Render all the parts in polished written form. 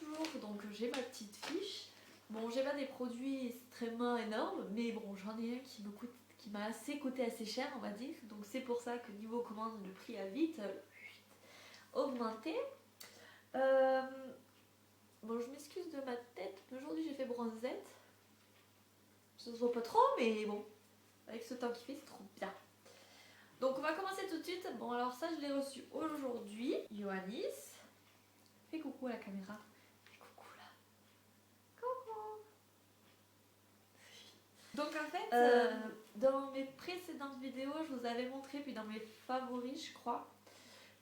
toujours, donc j'ai ma petite fiche. Bon, j'ai pas des produits extrêmement énormes, mais bon, j'en ai un qui m'a coûté assez cher, on va dire. Donc c'est pour ça que niveau commande, le prix a vite augmenté. Euh, bon, je m'excuse de ma tête, mais aujourd'hui j'ai fait bronzette. Ça se voit pas trop, mais bon, avec ce temps qu'il fait, c'est trop bien. Donc on va commencer tout de suite. Bon, alors ça, je l'ai reçu aujourd'hui. Ioannis. Fais coucou à la caméra. Fais coucou là. Coucou. Donc en fait, dans mes précédentes vidéos, je vous avais montré, puis dans mes favoris, je crois,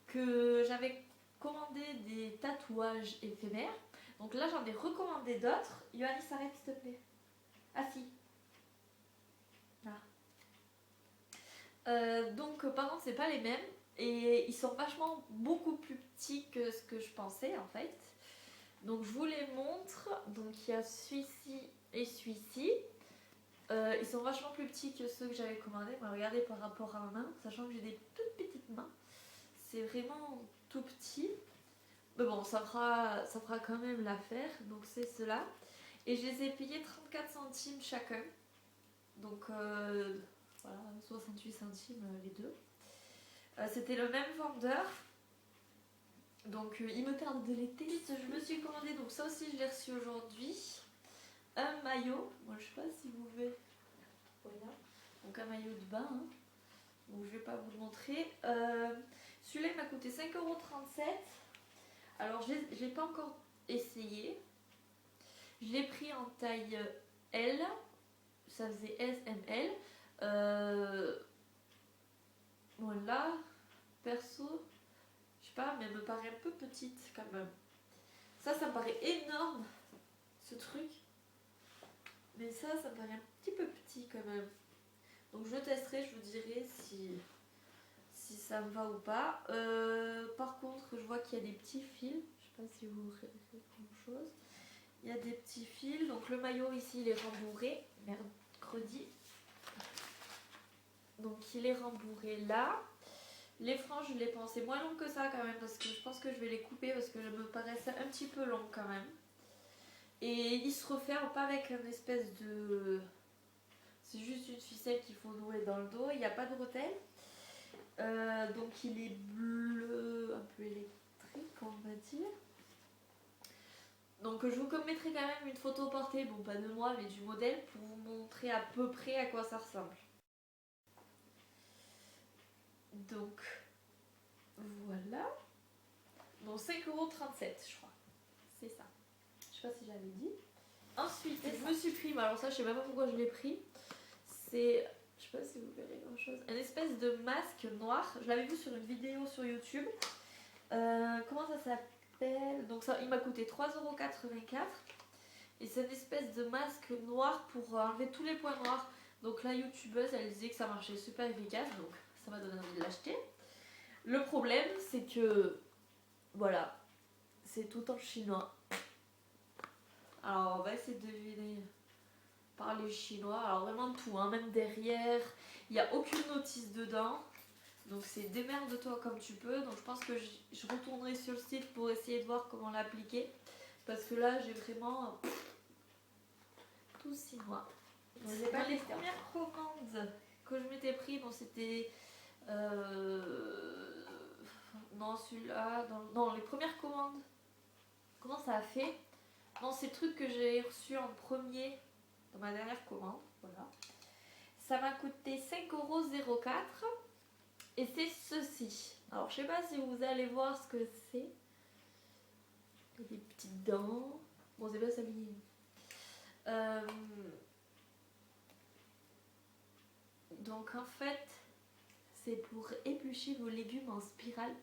que j'avais commandé des tatouages éphémères. Donc là, j'en ai recommandé d'autres. Ioannis, arrête s'il te plaît. Ah si. Là. Donc par contre, c'est pas les mêmes. Et ils sont vachement beaucoup plus petits que ce que je pensais en fait. Donc je vous les montre. Donc il y a celui-ci et celui-ci. Ils sont vachement plus petits que ceux que j'avais commandés. Mais regardez par rapport à ma main, sachant que j'ai des toutes petites mains. C'est vraiment tout petit. Mais bon, ça fera quand même l'affaire. Donc c'est cela. Et je les ai payés 34 centimes chacun. Donc voilà, 68 centimes les deux. C'était le même vendeur. Donc il me tarde de les tester. Je me suis commandé, donc ça aussi je l'ai reçu aujourd'hui. Un maillot. Moi je sais pas si vous verrez. Voilà. Donc un maillot de bain. Hein. Donc je vais pas vous le montrer. Celui-là il m'a coûté 5,37 €. Alors je l'ai pas encore essayé. Je l'ai pris en taille L. Ça faisait SML. Voilà. Perso, je sais pas, mais elle me paraît un peu petite quand même. Ça me paraît énorme, ce truc. Mais ça me paraît un petit peu petit quand même. Donc je testerai, je vous dirai si ça me va ou pas. Par contre, je vois qu'il y a des petits fils. Je sais pas si vous verrez quelque chose. Il y a des petits fils. Donc le maillot ici, il est rembourré. Mercredi. Donc il est rembourré là. Les franges, je les pensais moins longues que ça quand même, parce que je pense que je vais les couper parce que je me paraissait un petit peu long quand même. Et il se referme pas avec une espèce de... C'est juste une ficelle qu'il faut nouer dans le dos, il n'y a pas de bretelle. Donc il est bleu, un peu électrique on va dire. Donc je vous mettrai quand même une photo portée, bon pas de moi mais du modèle, pour vous montrer à peu près à quoi ça ressemble. Donc voilà. Donc 5,37 € je crois. C'est ça. Je sais pas si j'avais dit. Ensuite, je me suis pris, alors ça je sais même pas pourquoi je l'ai pris. C'est, je sais pas si vous verrez grand chose, une espèce de masque noir. Je l'avais vu sur une vidéo sur YouTube. Comment ça s'appelle? Donc ça, il m'a coûté 3,84 €. Et c'est une espèce de masque noir pour enlever tous les points noirs. Donc la youtubeuse, elle disait que ça marchait super efficace, donc ça m'a donné envie de l'acheter. Le problème, c'est que, voilà, c'est tout en chinois. Alors on va essayer de deviner par les chinois. Alors vraiment tout, hein, même derrière, il n'y a aucune notice dedans. Donc c'est démerde-toi comme tu peux. Donc je pense que je retournerai sur le site pour essayer de voir comment l'appliquer. Parce que là j'ai vraiment tout chinois. Dans les premières commandes que je m'étais pris, bon c'était... non celui-là, non les premières commandes. Comment ça a fait? Non, c'est le truc que j'ai reçu en premier dans ma dernière commande. Voilà. Ça m'a coûté 5,04 € et c'est ceci. Alors, je sais pas si vous allez voir ce que c'est. Il y a des petites dents. Bon, c'est pas s'habiller. Donc, en fait, c'est pour éplucher vos légumes en spirale.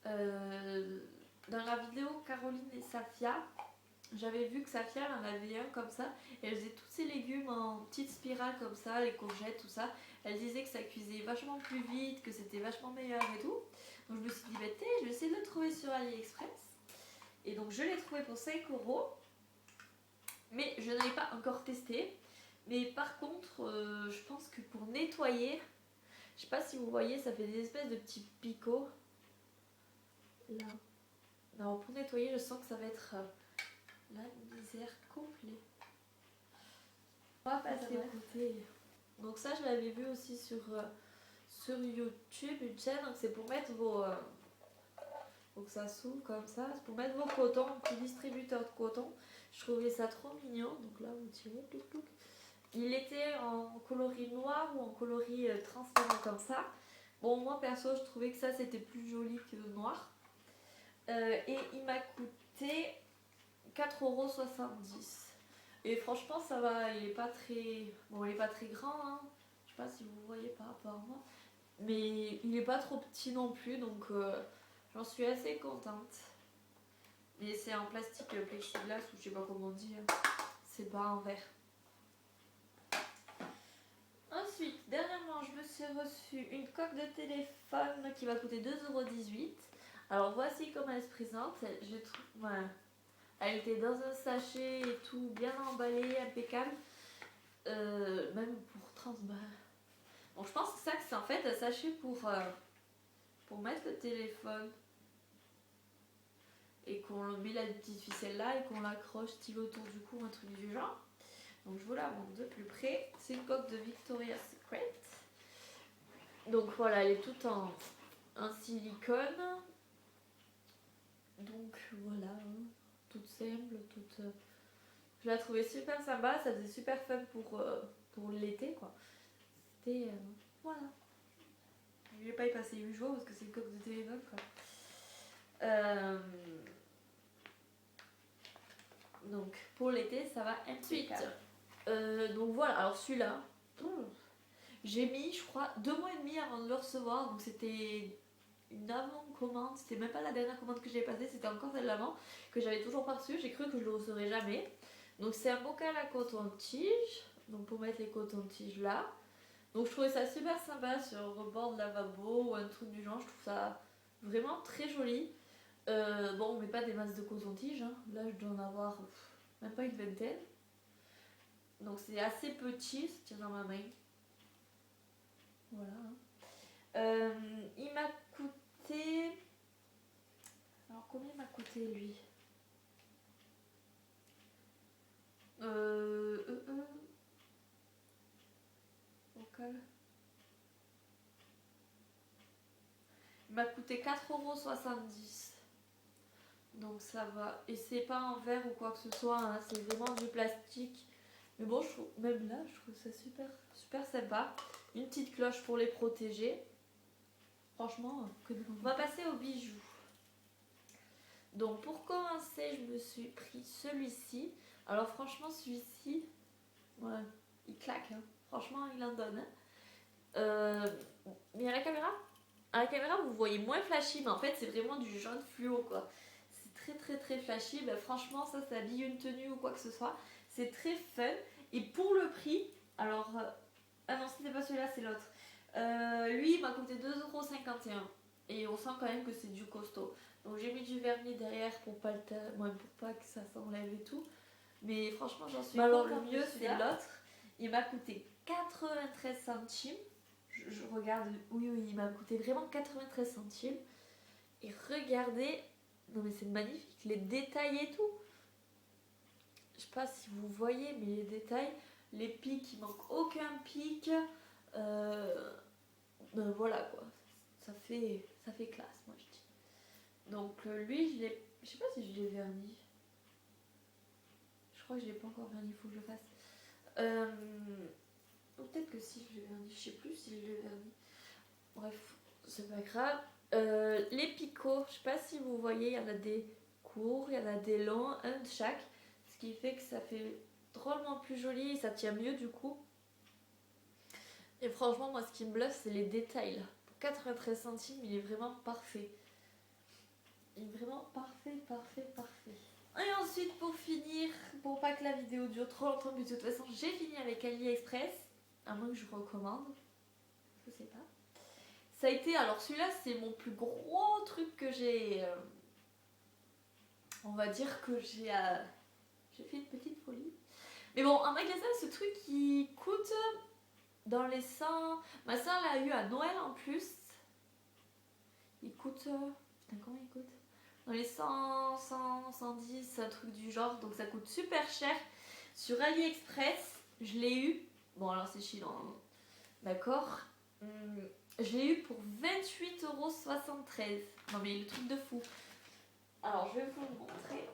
Dans la vidéo Caroline et Safia, j'avais vu que Safia en avait un comme ça. Et elle faisait tous ses légumes en petites spirales comme ça, les courgettes, tout ça. Elle disait que ça cuisait vachement plus vite, que c'était vachement meilleur et tout. Donc je me suis dit, bah, je vais essayer de le trouver sur AliExpress. Et donc je l'ai trouvé pour 5 €. Mais je n'avais pas encore testé. Mais par contre, je pense que pour nettoyer, je sais pas si vous voyez, ça fait des espèces de petits picots. Là. Alors pour nettoyer, je sens que ça va être la misère complète. On va passer au côté. Donc ça, je l'avais vu aussi sur YouTube, une chaîne. Donc c'est pour mettre vos... faut que ça s'ouvre comme ça. C'est pour mettre vos cotons, un petit distributeur de coton. Je trouvais ça trop mignon. Donc là, vous tirez, plouc, plouc. Il était en coloris noir ou en coloris transparent comme ça. Bon, moi perso, je trouvais que ça c'était plus joli que le noir. Et il m'a coûté 4,70 €. Et franchement, ça va. Il est pas très. Bon, il est pas très grand, hein. Je sais pas si vous voyez par rapport à moi. Mais il est pas trop petit non plus, donc j'en suis assez contente. Mais c'est en plastique plexiglas ou je sais pas comment dire. C'est pas en verre. Ensuite, dernièrement, je me suis reçu une coque de téléphone qui va coûter 2,18 €. Alors voici comment elle se présente. Je trouve, voilà. Elle était dans un sachet et tout, bien emballé, impeccable. Même pour 30 balles. Bon, je pense que ça, c'est en fait un sachet pour mettre le téléphone. Et qu'on met la petite ficelle là et qu'on l'accroche style autour du cou, un truc du genre. Donc je vous la montre de plus près. C'est une coque de Victoria's Secret. Donc voilà, elle est toute en silicone. Donc voilà, hein, toute simple, toute... Je la trouvais super sympa, ça faisait super fun pour l'été quoi. C'était... voilà. Je vais pas y passer 8 jours parce que c'est une coque de téléphone quoi. Donc pour l'été ça va impeccable. Donc voilà, alors celui-là, j'ai mis je crois 2 mois et demi avant de le recevoir, donc c'était une avant-commande, c'était même pas la dernière commande que j'ai passée, c'était encore celle d'avant que j'avais toujours pas reçue, j'ai cru que je le recevrais jamais. Donc c'est un bocal à coton-tige, donc pour mettre les cotons-tiges là. Donc je trouvais ça super sympa sur le rebord de lavabo ou un truc du genre, je trouve ça vraiment très joli. Bon, on met pas des masses de coton-tige, hein. Là je dois en avoir même pas une vingtaine. Donc c'est assez petit, ça tient dans ma main. Voilà. Il m'a coûté... Alors combien il m'a coûté lui? Vocal. Il m'a coûté 4,70 €. Donc ça va. Et c'est pas en verre ou quoi que ce soit, hein. C'est vraiment du plastique. Mais bon, je trouve, même là, je trouve ça super, super sympa. Une petite cloche pour les protéger. Franchement, on va passer aux bijoux. Donc pour commencer, je me suis pris celui-ci. Alors franchement, celui-ci, ouais, il claque. Hein. Franchement, il en donne. Mais à la caméra, vous voyez moins flashy, mais en fait, c'est vraiment du jaune fluo, quoi. C'est très très très flashy. Ben, franchement, ça habille une tenue ou quoi que ce soit. C'est très fun. Et pour le prix, alors... ah non, c'était pas celui-là, c'est l'autre. Lui, il m'a coûté 2,51 €. Et on sent quand même que c'est du costaud. Donc j'ai mis du vernis derrière pour pas, pour pas que ça s'enlève et tout. Mais franchement, j'en suis contente. Le mieux, c'est l'autre. Il m'a coûté 93 centimes. Je regarde, oui, il m'a coûté vraiment 93 centimes. Et regardez, non mais c'est magnifique, les détails et tout. Je sais pas si vous voyez, mais les détails, les pics, il manque aucun pic. Voilà quoi, ça fait classe, moi je dis. Donc lui, je sais pas si je l'ai verni. Je crois que je l'ai pas encore verni, il faut que je le fasse. Peut-être que si je l'ai verni, je sais plus si je l'ai verni. Bref, c'est pas grave. Les picots, je sais pas si vous voyez, il y en a des courts, il y en a des longs, un de chaque. Ce qui fait que ça fait drôlement plus joli et ça tient mieux du coup. Et franchement, moi, ce qui me bluffe, c'est les détails là. Pour 93 centimes, il est vraiment parfait. Il est vraiment parfait, parfait, parfait. Et ensuite, pour finir, pour pas que la vidéo dure trop longtemps, mais de toute façon, j'ai fini avec AliExpress. À moins que je recommande. Je sais pas. Ça a été, alors celui-là, c'est mon plus gros truc que j'ai... on va dire que j'ai fait une petite folie. Mais bon, en magasin, ce truc, il coûte... dans les 100... Ma soeur l'a eu à Noël en plus. Il coûte... putain, combien il coûte? dans les 100, 100, 110, un truc du genre. Donc ça coûte super cher. Sur AliExpress, je l'ai eu. Bon, alors c'est chinois, hein. D'accord. Je l'ai eu pour 28,73 €. Non, mais le truc de fou. Alors, je vais vous le montrer.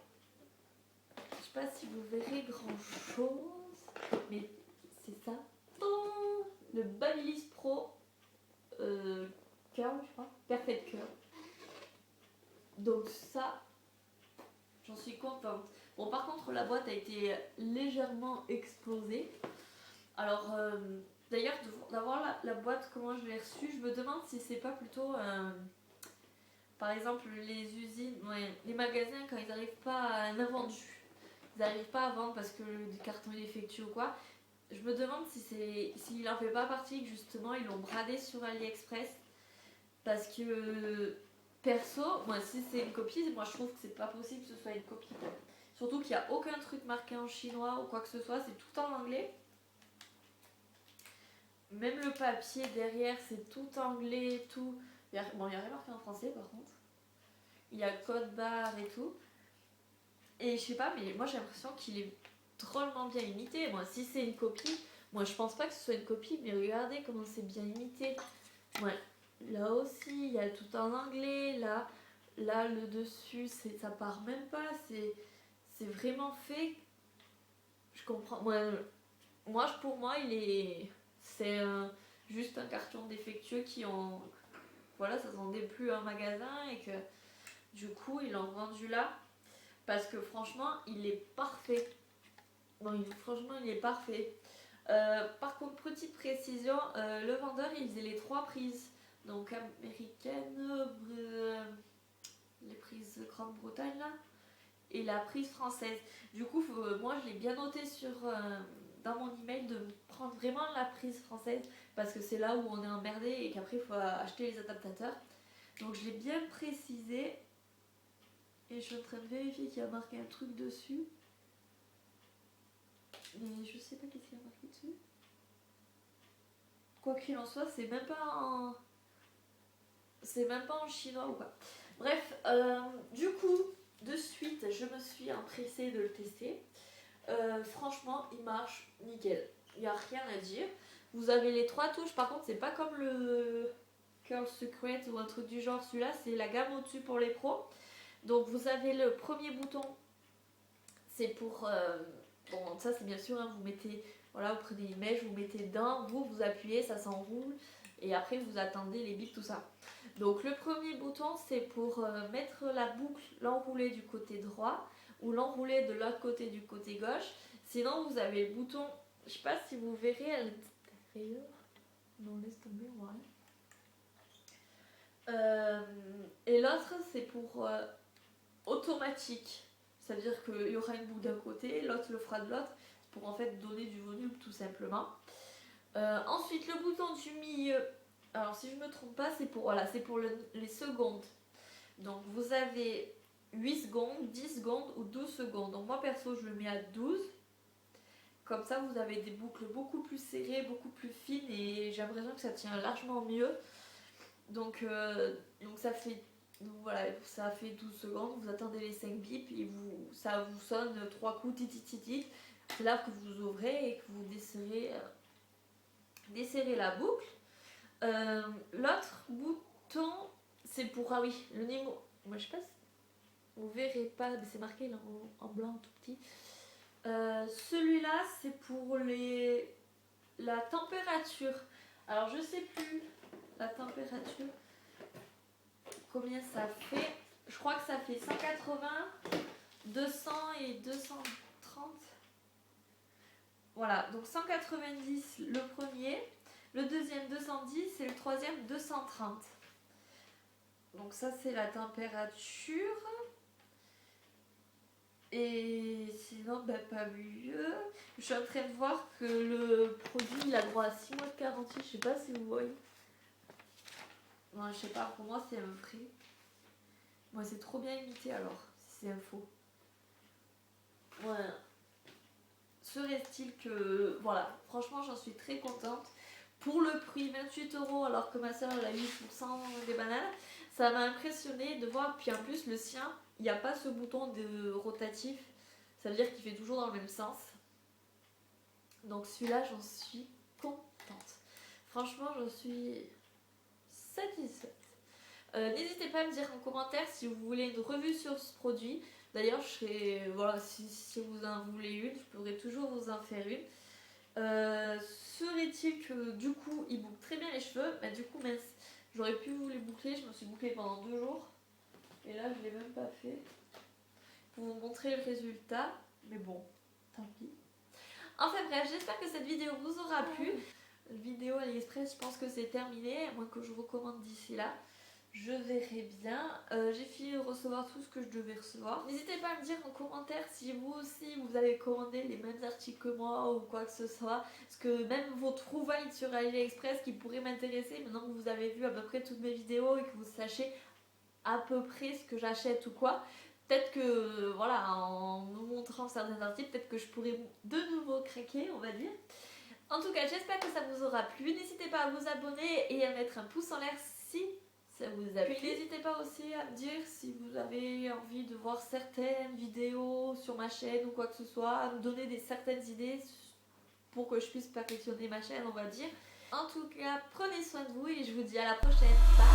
Je sais pas si vous verrez grand chose, mais c'est ça. Oh, le Babyliss Pro Curl, je crois. Perfect Curl. Donc, ça, j'en suis contente. Bon, par contre, la boîte a été légèrement explosée. Alors, d'ailleurs, d'avoir la boîte, comment je l'ai reçue, je me demande si c'est pas plutôt. Par exemple, les usines, ouais, les magasins, quand ils n'arrivent pas à un invendu, ils n'arrivent pas à vendre parce que le carton est défectueux ou quoi. Je me demande si s'il en fait pas partie, que justement ils l'ont bradé sur AliExpress. Parce que perso, moi si c'est une copie, moi je trouve que c'est pas possible que ce soit une copie. Surtout qu'il n'y a aucun truc marqué en chinois ou quoi que ce soit, c'est tout en anglais. Même le papier derrière, c'est tout anglais, tout. Bon, il n'y a rien marqué en français par contre. Il y a code barre et tout. Et je sais pas, mais moi j'ai l'impression qu'il est drôlement bien imité. Moi, si c'est une copie, moi je pense pas que ce soit une copie, mais regardez comment c'est bien imité. Ouais, là aussi, il y a tout en anglais. Là le dessus, ça part même pas. C'est vraiment fait. Je comprends. Pour moi, c'est juste un carton défectueux qui ont. Voilà, ça se vendait plus en magasin et que du coup, ils l'ont vendu là. Parce que franchement, il est parfait. Non, franchement, il est parfait. Par contre, petite précision, le vendeur, il faisait les 3 prises. Donc, américaine, les prises Grande-Bretagne, là, et la prise française. Du coup, moi, je l'ai bien noté dans mon email de prendre vraiment la prise française parce que c'est là où on est emmerdé et qu'après, il faut acheter les adaptateurs. Donc, je l'ai bien précisé. Et je suis en train de vérifier qu'il y a marqué un truc dessus. Mais je sais pas qu'est-ce qu'il y a marqué dessus. Quoi qu'il en soit, c'est même pas en chinois ou quoi. Bref, du coup, de suite, je me suis empressée de le tester. Franchement, il marche nickel. Il n'y a rien à dire. Vous avez les 3 touches. Par contre, c'est pas comme le Curl Secret ou un truc du genre. Celui-là, c'est la gamme au-dessus pour les pros. Donc, vous avez le premier bouton. C'est pour... bon, ça, c'est bien sûr, hein, vous mettez... Voilà, vous prenez une mèche, vous mettez dedans, vous appuyez, ça s'enroule. Et après, vous attendez les bits, tout ça. Donc, le premier bouton, c'est pour mettre la boucle, l'enrouler du côté droit ou l'enrouler de l'autre côté du côté gauche. Sinon, vous avez le bouton, je sais pas si vous verrez à l'intérieur. Non, laisse tomber, on voit rien. Et l'autre, c'est pour automatique. Ça veut dire qu'il y aura une boucle d'un côté, l'autre le fera de l'autre, pour en fait donner du volume tout simplement. Ensuite, le bouton du milieu, alors si je me trompe pas, c'est pour les secondes. Donc vous avez 8 secondes, 10 secondes ou 12 secondes. Donc moi perso, je le mets à 12. Comme ça, vous avez des boucles beaucoup plus serrées, beaucoup plus fines et j'ai l'impression que ça tient largement mieux. Donc ça fait... Donc voilà, ça fait 12 secondes, vous attendez les 5 bips et ça vous sonne 3 coups titi. C'est là que vous ouvrez et que vous desserrez la boucle. L'autre bouton, c'est pour, ah oui, le numéro, moi je sais pas si vous verrez pas, mais c'est marqué là en blanc tout petit. Celui-là, c'est pour la température. Alors je sais plus la température. Combien ça fait? Je crois que ça fait 180, 200 et 230. Voilà, donc 190 le premier, le deuxième 210 et le troisième 230. Donc ça c'est la température. Et sinon, pas mieux. Je suis en train de voir que le produit il a droit à 6 mois de garantie. Je sais pas si vous voyez. Non, je sais pas, pour moi c'est un vrai. Moi c'est trop bien imité alors, si c'est un faux. Voilà. Serait-il que... Voilà, franchement j'en suis très contente. Pour le prix 28 € alors que ma soeur elle a 8% des bananes, Ça m'a impressionné de voir. Puis en plus, le sien, il n'y a pas ce bouton de rotatif. Ça veut dire qu'il fait toujours dans le même sens. Donc celui-là, j'en suis contente. Franchement, je suis satisfaite. N'hésitez pas à me dire en commentaire si vous voulez une revue sur ce produit. D'ailleurs, voilà, si vous en voulez une, je pourrais toujours vous en faire une. Serait-il que du coup, il boucle très bien les cheveux? Bah, du coup, mince, j'aurais pu vous les boucler. Je me suis bouclée pendant 2 jours. Et là, je ne l'ai même pas fait. Pour vous montrer le résultat. Mais bon, tant pis. Enfin bref, j'espère que cette vidéo vous aura plu. La vidéo AliExpress, je pense que c'est terminé. À moins que je recommande d'ici là. Je verrai bien. J'ai fini de recevoir tout ce que je devais recevoir. N'hésitez pas à me dire en commentaire si vous aussi vous avez commandé les mêmes articles que moi ou quoi que ce soit. Parce que même vos trouvailles sur AliExpress qui pourraient m'intéresser maintenant que vous avez vu à peu près toutes mes vidéos et que vous sachez à peu près ce que j'achète ou quoi. Peut-être que, voilà, en vous montrant certains articles, peut-être que je pourrais de nouveau craquer, on va dire. En tout cas, j'espère que ça vous aura plu. N'hésitez pas à vous abonner et à mettre un pouce en l'air si ça vous a plu. N'hésitez pas aussi à me dire si vous avez envie de voir certaines vidéos sur ma chaîne ou quoi que ce soit, à me donner certaines idées pour que je puisse perfectionner ma chaîne, on va dire. En tout cas, prenez soin de vous et je vous dis à la prochaine. Bye!